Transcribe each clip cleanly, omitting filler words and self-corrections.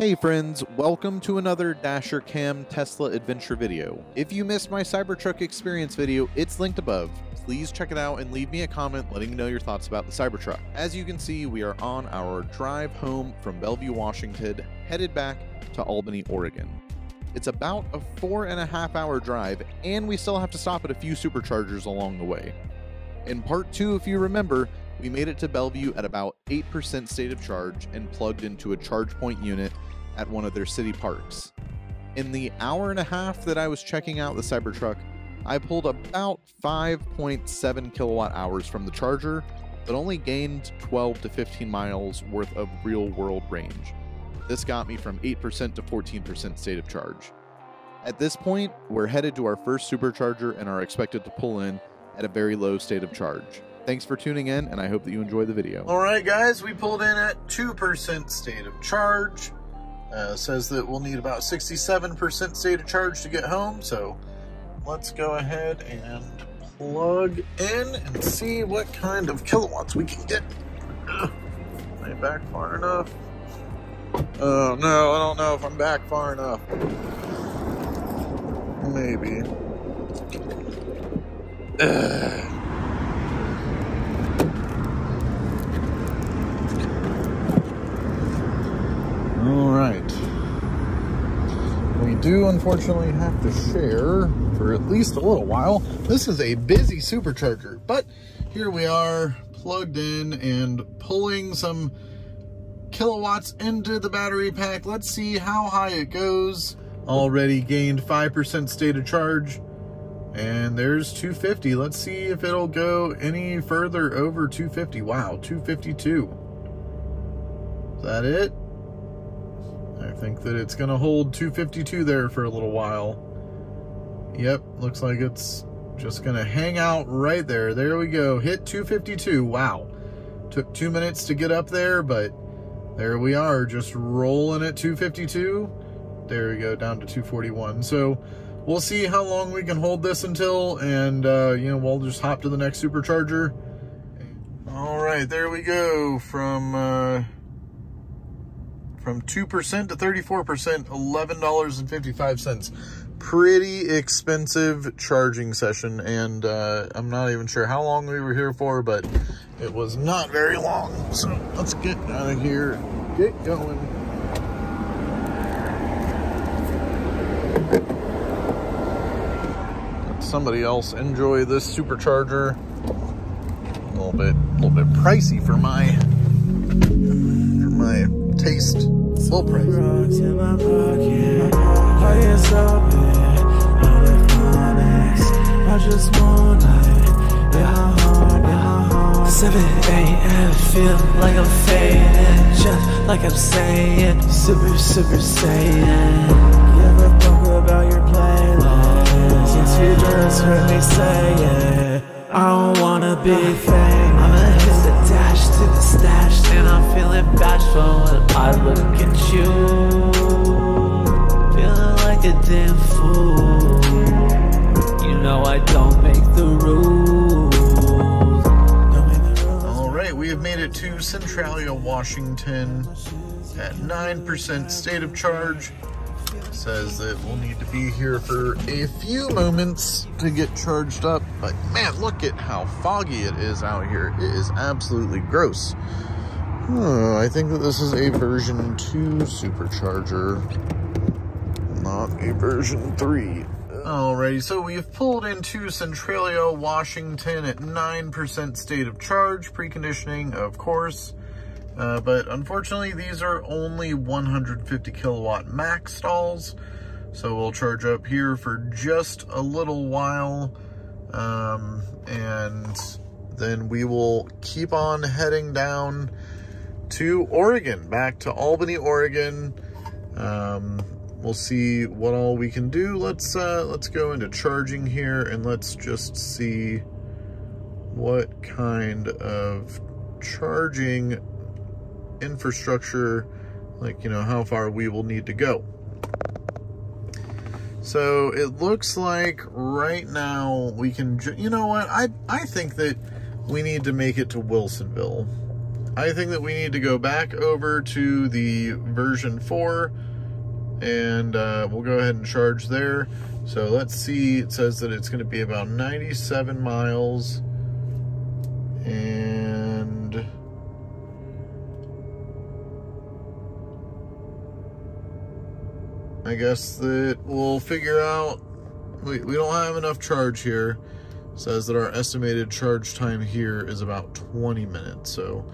Hey friends, welcome to another Dasher Cam Tesla adventure video. If you missed my Cybertruck experience video, it's linked above. Please check it out and leave me a comment letting me know your thoughts about the Cybertruck. As you can see, we are on our drive home from Bellevue, Washington, headed back to Albany, Oregon. It's about a 4.5 hour drive, and we still have to stop at a few superchargers along the way. In part 2, if you remember, we made it to Bellevue at about 8% state of charge and plugged into a charge point unit at one of their city parks. In the hour and a half that I was checking out the Cybertruck, I pulled about 5.7 kilowatt hours from the charger, but only gained 12 to 15 miles worth of real world range. This got me from 8% to 14% state of charge. At this point, we're headed to our first supercharger and are expected to pull in at a very low state of charge. Thanks for tuning in, and I hope that you enjoy the video. All right, guys, we pulled in at 2% state of charge. Says that we'll need about 67% state of charge to get home, so let's go ahead and plug in and see what kind of kilowatts we can get. Am I back far enough? Oh no, I don't know if I'm back far enough. Maybe. Alright. We do unfortunately have to share for at least a little while. This is a busy supercharger, but here we are plugged in and pulling some kilowatts into the battery pack. Let's see how high it goes. Already gained 5% state of charge, and there's 250. Let's see if it'll go any further over 250. Wow, 252. Is that it? I think that it's gonna hold 252 there for a little while. Yep, looks like it's just gonna hang out right there. There we go, hit 252. Wow, took 2 minutes to get up there, but there we are, just rolling at 252. There we go, down to 241. So we'll see how long we can hold this until, and you know, we'll just hop to the next supercharger. All right, there we go, from 2% to 34%, $11.55. Pretty expensive charging session, and I'm not even sure how long we were here for, but it was not very long. So let's get out of here and get going. Let somebody else enjoy this supercharger. A little bit pricey for my taste. Full price. I just wanna 7 a.m. feel like I'm fading, just like I'm saying, super saiyan. You ever talk about your playlist? Yes, you just heard me say it. I don't wanna be famous. I'ma hit the dash to the stash, and I'm feeling bashful when I look at you. Feeling like a damn fool. You know I don't make the rules. Alright, we have made it to Centralia, Washington at 9% state of charge. Says that we'll need to be here for a few moments to get charged up, but man, look at how foggy it is out here. It is absolutely gross. I think that this is a version 2 supercharger, not a version 3. Alrighty, so we've pulled into Centralia, Washington at 9% state of charge, preconditioning, of course. But unfortunately, these are only 150 kilowatt max stalls, so we'll charge up here for just a little while, and then we will keep on heading down to Oregon, back to Albany, Oregon. We'll see what all we can do. Let's go into charging here, and let's just see what kind of charging infrastructure, like, you know, how far we will need to go. So it looks like right now we can, you know what, I think that we need to make it to Wilsonville. I think that we need to go back over to the version 4 and we'll go ahead and charge there. So let's see, it says that it's going to be about 97 miles and I guess that we'll figure out, we don't have enough charge here. It says that our estimated charge time here is about 20 minutes. So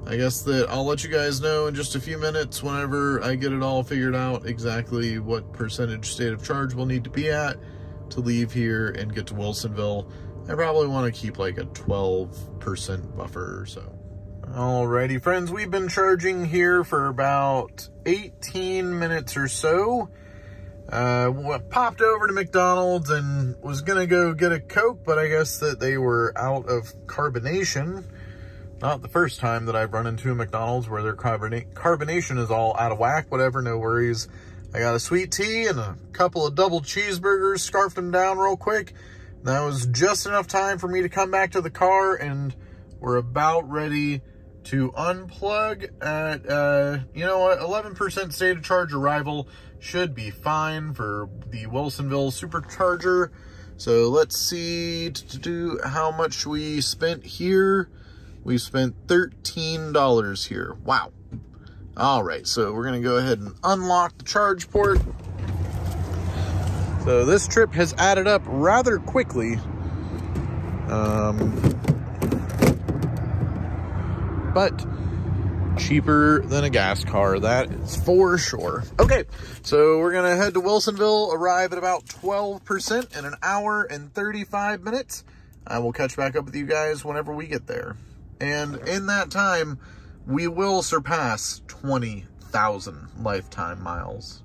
I guess that I'll let you guys know in just a few minutes whenever I get it all figured out exactly what percentage state of charge we'll need to be at to leave here and get to Wilsonville. I probably want to keep like a 12% buffer or so. Alrighty friends, we've been charging here for about 18 minutes or so. Popped over to McDonald's and was gonna go get a Coke, but I guess that they were out of carbonation. Not the first time that I've run into a McDonald's where their carbonation is all out of whack. Whatever, no worries. I got a sweet tea and a couple of double cheeseburgers, scarfed them down real quick. That was just enough time for me to come back to the car, and we're about ready to unplug at, you know what, 11% state of charge arrival should be fine for the Wilsonville Supercharger. So let's see how much we spent here. We spent $13 here. Wow. All right, so we're gonna go ahead and unlock the charge port. So this trip has added up rather quickly. But cheaper than a gas car, that is for sure. Okay, so we're gonna head to Wilsonville, arrive at about 12% in an hour and 35 minutes. I will catch back up with you guys whenever we get there. And in that time, we will surpass 20,000 lifetime miles.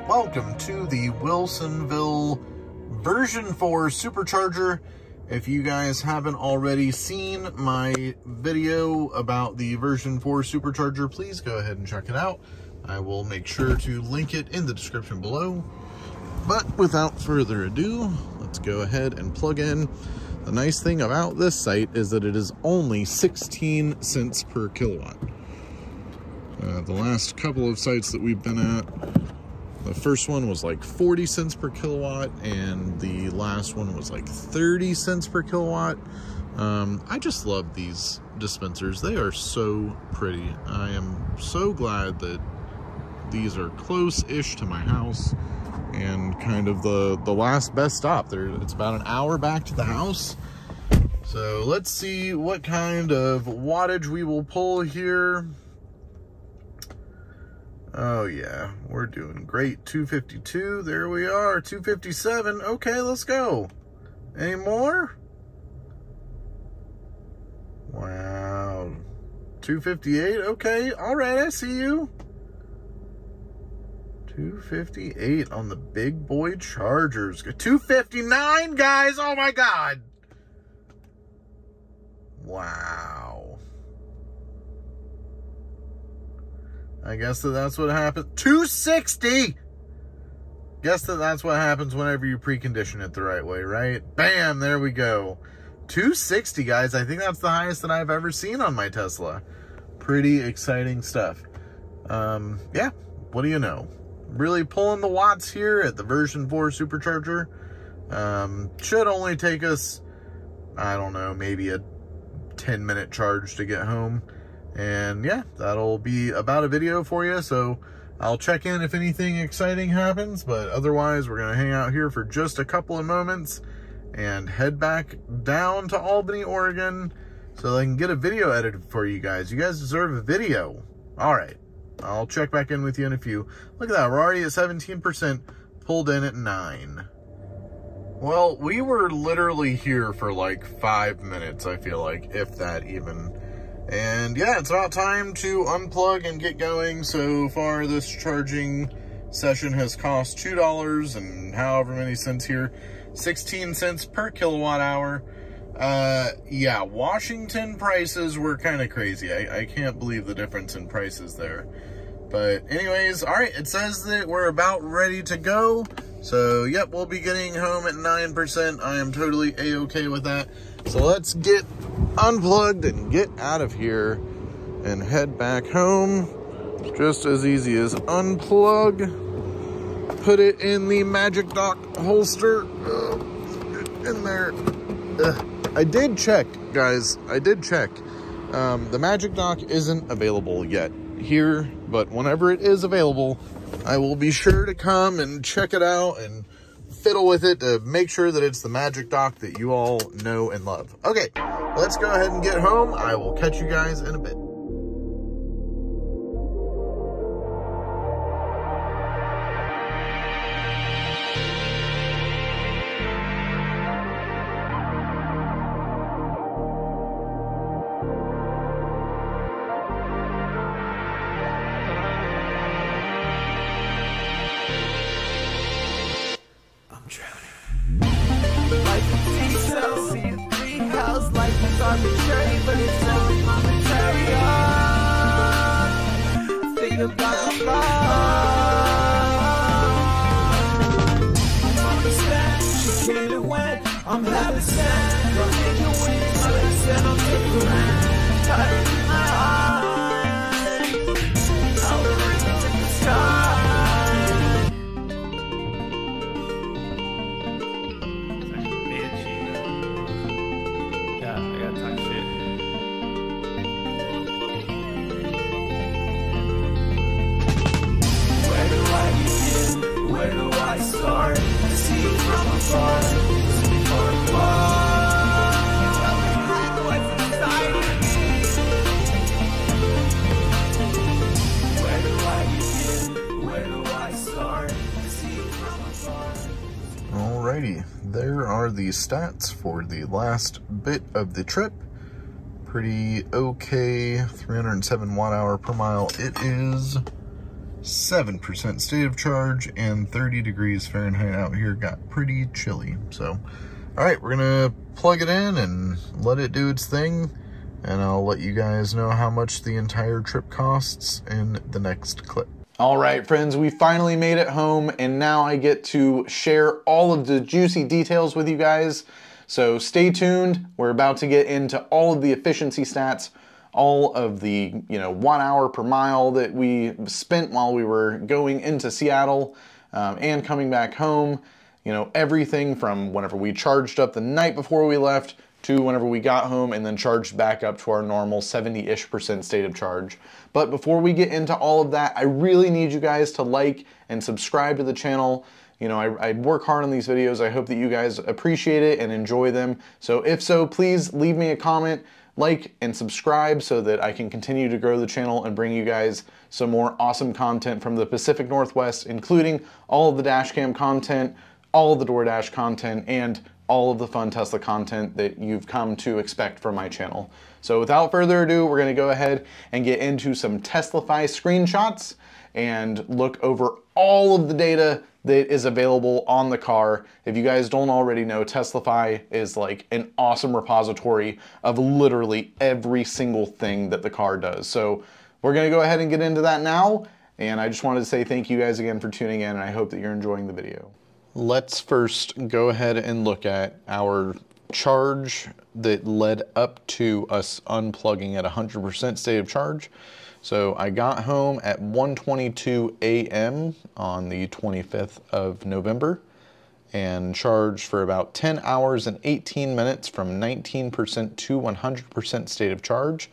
Welcome to the Wilsonville version 4 Supercharger. If you guys haven't already seen my video about the version 4 Supercharger, please go ahead and check it out. I will make sure to link it in the description below. But without further ado, let's go ahead and plug in. The nice thing about this site is that it is only 16 cents per kilowatt. The last couple of sites that we've been at, the first one was like 40 cents per kilowatt, and the last one was like 30 cents per kilowatt. I just love these dispensers. They are so pretty. I am so glad that these are close-ish to my house and kind of the last best stop. It's about an hour back to the house. So let's see what kind of wattage we will pull here. Oh yeah, we're doing great. 252, there we are. 257, okay, let's go. Any more? Wow. 258, okay, all right, I see you. 258 on the big boy chargers. 259, guys, oh my God. Wow. I guess that's what happens. 260! Guess that's what happens whenever you precondition it the right way, right? Bam, there we go. 260, guys. I think that's the highest that I've ever seen on my Tesla. Pretty exciting stuff. Yeah, what do you know? Really pulling the watts here at the version 4 Supercharger. Should only take us, I don't know, maybe a 10-minute charge to get home. And yeah, that'll be about a video for you. So I'll check in if anything exciting happens, but otherwise we're gonna hang out here for just a couple of moments and head back down to Albany, Oregon, so I can get a video edited for you guys. You guys deserve a video. All right, I'll check back in with you in a few. Look at that, we're already at 17%, pulled in at 9. Well, we were literally here for like 5 minutes, I feel like, if that even. And yeah, it's about time to unplug and get going. So far, this charging session has cost $2 and however many cents here, 16 cents per kilowatt hour. Yeah, Washington prices were kind of crazy. I can't believe the difference in prices there. But anyways, all right, it says that we're about ready to go. So yep, we'll be getting home at 9%. I am totally a-okay with that. So let's get unplugged and get out of here and head back home. Just as easy as unplug, put it in the Magic Dock holster, in there. I did check, guys, I did check. The Magic Dock isn't available yet here, but whenever it is available, I will be sure to come and check it out and fiddle with it to make sure that it's the Magic Dock that you all know and love. Okay, let's go ahead and get home. I will catch you guys in a bit. Arbitrary, but it's only momentary. Think about the flaw. She came and went. I'm having sex. Don't make you win. Like I said, I'm different. Tired in my eyes. I'll bring up in the sky. Where do I start? See you from afar. Tell me what's inside of me. Where do I begin? Where do I start? See you from afar. Alrighty, there are the stats for the last bit of the trip. Pretty okay, 307 watt-hour per mile. It is 7% state of charge and 30 degrees Fahrenheit out here. Got pretty chilly. So, all right, we're gonna plug it in and let it do its thing, and I'll let you guys know how much the entire trip costs in the next clip. All right, friends, we finally made it home, and now I get to share all of the juicy details with you guys. So stay tuned. We're about to get into all of the efficiency stats all of the, 1 hour per mile that we spent while we were going into Seattle and coming back home. Everything from whenever we charged up the night before we left to whenever we got home and then charged back up to our normal 70-ish% state of charge. But before we get into all of that, I really need you guys to like and subscribe to the channel. I work hard on these videos. I hope that you guys appreciate it and enjoy them. So if so, please leave me a comment, like, and subscribe so that I can continue to grow the channel and bring you guys some more awesome content from the Pacific Northwest, including all of the dashcam content, all of the DoorDash content, and all of the fun Tesla content that you've come to expect from my channel. So without further ado, we're gonna go ahead and get into some Teslafy screenshots and look over all of the data that is available on the car. If you guys don't already know, Teslafy is like an awesome repository of literally every single thing that the car does. So we're gonna go ahead and get into that now. And I just wanted to say thank you guys again for tuning in, and I hope that you're enjoying the video. Let's first go ahead and look at our charge that led up to us unplugging at 100% state of charge. So I got home at 1:22 a.m. on the 25th of November and charged for about 10 hours and 18 minutes from 19% to 100% state of charge.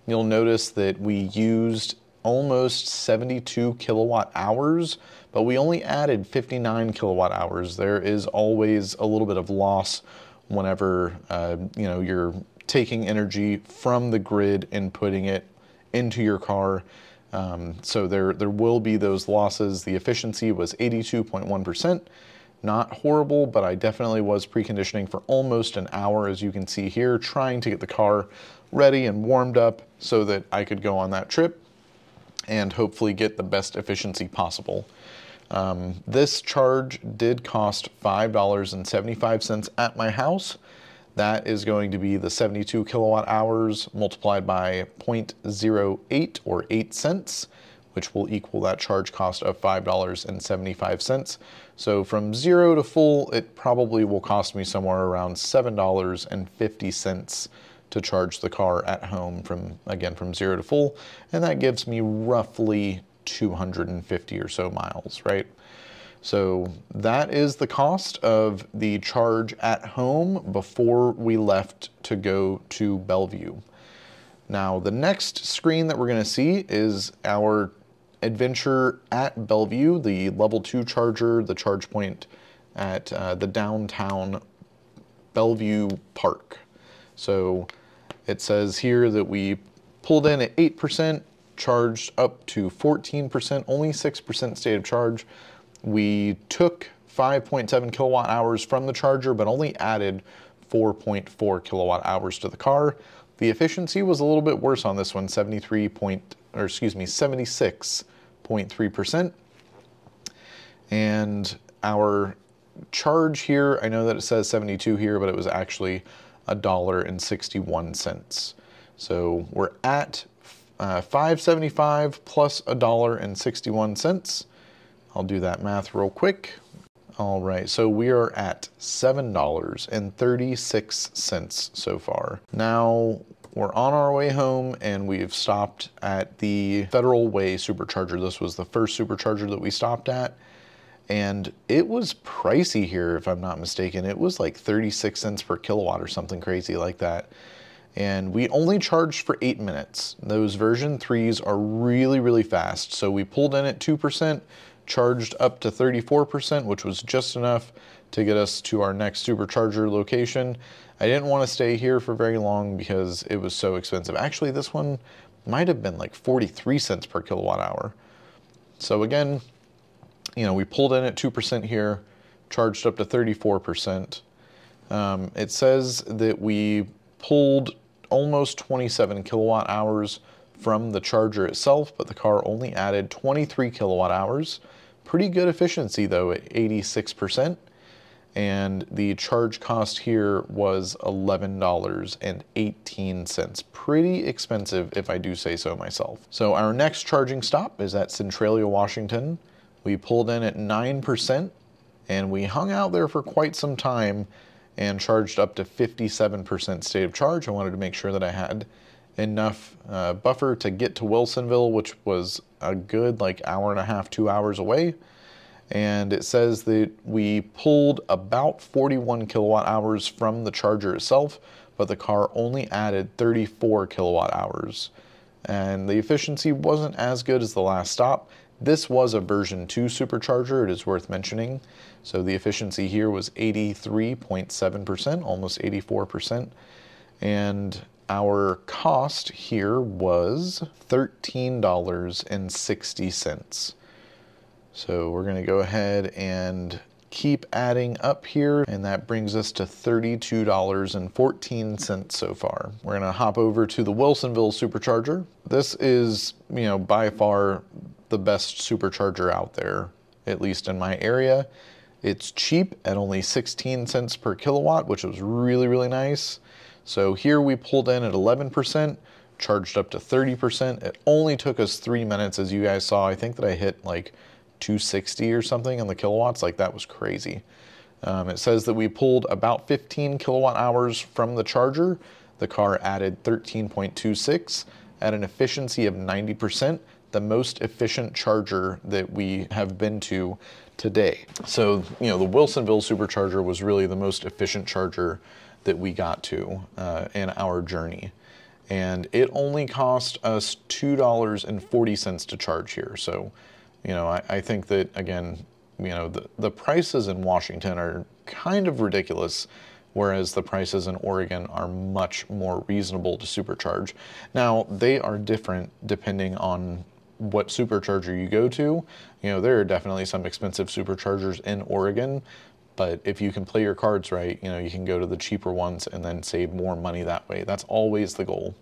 You'll notice that we used almost 72 kilowatt hours, but we only added 59 kilowatt hours. There is always a little bit of loss whenever you're taking energy from the grid and putting it into your car. So there will be those losses. The efficiency was 82.1%. Not horrible, but I definitely was preconditioning for almost an hour, as you can see here, trying to get the car ready and warmed up so that I could go on that trip and hopefully get the best efficiency possible. This charge did cost $5.75 at my house. That is going to be the 72 kilowatt hours multiplied by 0.08 or 8 cents, which will equal that charge cost of $5.75. So from 0 to full, it probably will cost me somewhere around $7.50 to charge the car at home from 0 to full. And that gives me roughly 250 or so miles, right? So that is the cost of the charge at home before we left to go to Bellevue. Now, the next screen that we're going to see is our adventure at Bellevue, the level 2 charger, the charge point at the downtown Bellevue Park. So it says here that we pulled in at 8%, charged up to 14%, only 6% state of charge. We took 5.7 kilowatt hours from the charger, but only added 4.4 kilowatt hours to the car. The efficiency was a little bit worse on this one, 76.3%. And our charge here, I know that it says 72 here, but it was actually $1.61. So we're at $5.75 plus $1.61. I'll do that math real quick. All right, so we are at $7.36 so far. Now we're on our way home and we've stopped at the Federal Way Supercharger. This was the first Supercharger that we stopped at. And it was pricey here, if I'm not mistaken. It was like 36 cents per kilowatt or something crazy like that. And we only charged for 8 minutes. Those version 3s are really, really fast. So we pulled in at 2%, charged up to 34%, which was just enough to get us to our next Supercharger location. I didn't want to stay here for very long because it was so expensive. Actually, this one might have been like 43 cents per kilowatt hour. So again, we pulled in at 2% here, charged up to 34%. It says that we pulled almost 27 kilowatt hours from the charger itself, but the car only added 23 kilowatt hours. Pretty good efficiency though at 86%. And the charge cost here was $11.18. Pretty expensive if I do say so myself. So our next charging stop is at Centralia, Washington. We pulled in at 9% and we hung out there for quite some time and charged up to 57% state of charge. I wanted to make sure that I had enough buffer to get to Wilsonville, which was a good like hour and a half, 2 hours away. And it says that we pulled about 41 kilowatt hours from the charger itself, but the car only added 34 kilowatt hours. And the efficiency wasn't as good as the last stop. This was a version 2 supercharger, it is worth mentioning. So the efficiency here was 83.7%, almost 84%. And our cost here was $13.60. So we're gonna go ahead and keep adding up here, and that brings us to $32.14 so far. We're gonna hop over to the Wilsonville Supercharger. This is, you know, by far the best supercharger out there, at least in my area. It's cheap at only 16 cents per kilowatt, which was really, really nice. So here we pulled in at 11%, charged up to 30%. It only took us 3 minutes, as you guys saw. I think that I hit like 260 or something on the kilowatts. Like, that was crazy. It says that we pulled about 15 kilowatt hours from the charger. The car added 13.26 at an efficiency of 90%, the most efficient charger that we have been to today. So, you know, the Wilsonville Supercharger was really the most efficient charger that we got to in our journey. And it only cost us $2.40 to charge here. So, you know, I think that, again, you know, the prices in Washington are kind of ridiculous, whereas the prices in Oregon are much more reasonable to supercharge. Now, they are different depending on what supercharger you go to. You know, there are definitely some expensive superchargers in Oregon, but if you can play your cards right, you know, you can go to the cheaper ones and then save more money that way. That's always the goal.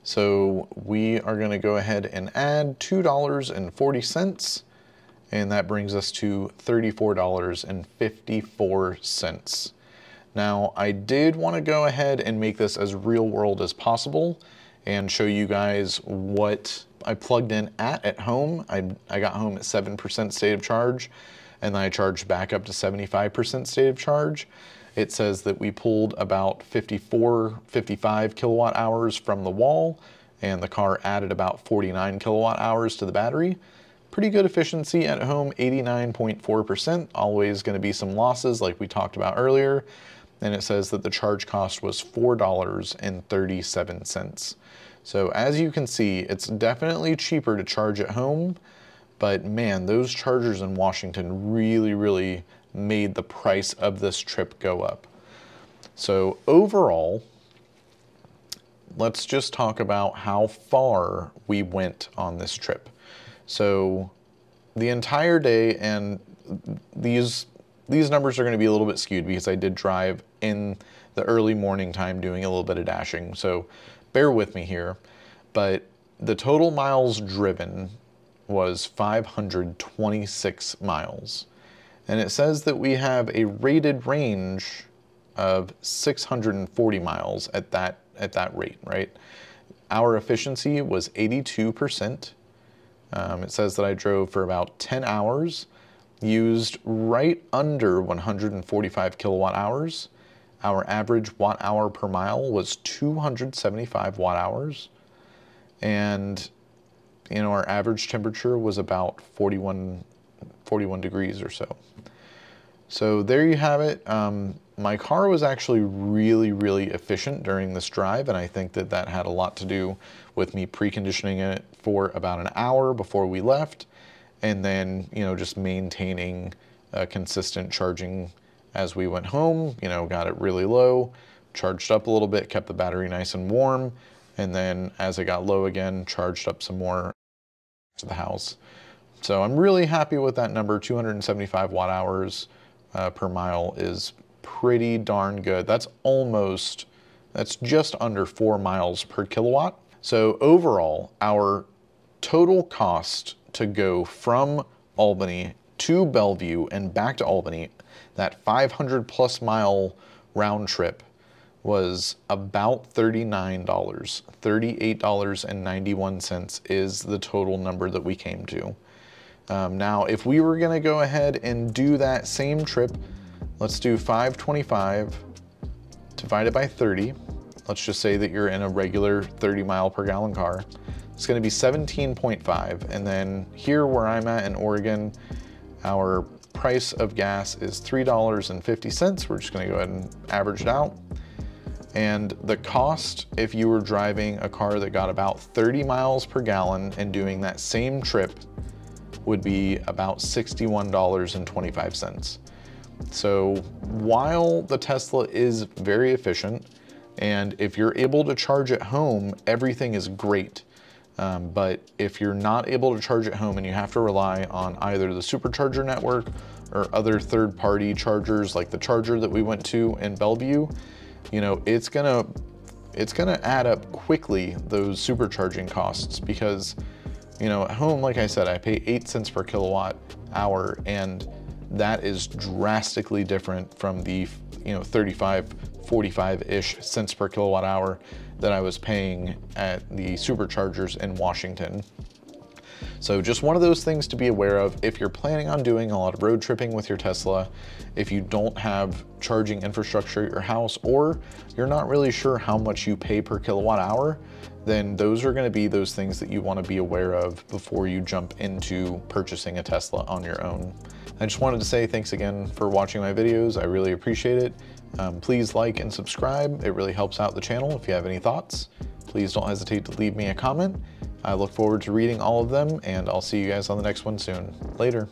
So we are going to go ahead and add $2.40, and that brings us to $34.54. Now, I did want to go ahead and make this as real world as possible and show you guys what I plugged in at home. I got home at 7% state of charge, and then I charged back up to 75% state of charge. It says that we pulled about 55 kilowatt hours from the wall, and the car added about 49 kilowatt hours to the battery. Pretty good efficiency at home, 89.4%. Always going to be some losses like we talked about earlier. And it says that the charge cost was $4.37. So as you can see, it's definitely cheaper to charge at home, but man, those chargers in Washington really, really made the price of this trip go up. So overall, let's just talk about how far we went on this trip. So the entire day, and these numbers are going to be a little bit skewed because I did drive in the early morning time doing a little bit of dashing. So bear with me here, but the total miles driven was 526 miles. And it says that we have a rated range of 640 miles at that rate, right? Our efficiency was 82%. It says that I drove for about 10 hours, used right under 145 kilowatt hours. Our average watt hour per mile was 275 watt hours. And, you know, our average temperature was about 41 degrees or so. So there you have it. My car was actually really, really efficient during this drive, and I think that that had a lot to do with me preconditioning it for about an hour before we left, and then, you know, just maintaining consistent charging as we went home. You know, got it really low, charged up a little bit, kept the battery nice and warm, and then as it got low again, charged up some more to the house. So I'm really happy with that number. 275 watt hours per mile is pretty darn good. That's just under 4 miles per kilowatt. So overall, our total cost to go from Albany to Bellevue and back to Albany, that 500 plus mile round trip, was about $39. $38.91 is the total number that we came to. Now, if we were gonna go ahead and do that same trip, let's do 525 divided by 30. let's just say that you're in a regular 30 mile per gallon car, it's gonna be 17.5. And then here where I'm at in Oregon, our price of gas is $3.50. We're just gonna go ahead and average it out. And the cost, if you were driving a car that got about 30 miles per gallon and doing that same trip, would be about $61.25. So while the Tesla is very efficient, and if you're able to charge at home, everything is great. But if you're not able to charge at home and you have to rely on either the Supercharger network or other third-party chargers like the charger that we went to in Bellevue, you know, it's gonna add up quickly, those supercharging costs, because, you know, at home, like I said, I pay 8 cents per kilowatt hour, and that is drastically different from the, you know, 35, 45-ish cents per kilowatt hour that I was paying at the superchargers in Washington. So just one of those things to be aware of if you're planning on doing a lot of road tripping with your Tesla, if you don't have charging infrastructure at your house, or you're not really sure how much you pay per kilowatt hour, then those are gonna be those things that you wanna be aware of before you jump into purchasing a Tesla on your own. I just wanted to say thanks again for watching my videos. I really appreciate it. Please like and subscribe. It really helps out the channel. If you have any thoughts, please don't hesitate to leave me a comment. I look forward to reading all of them, and I'll see you guys on the next one soon. Later.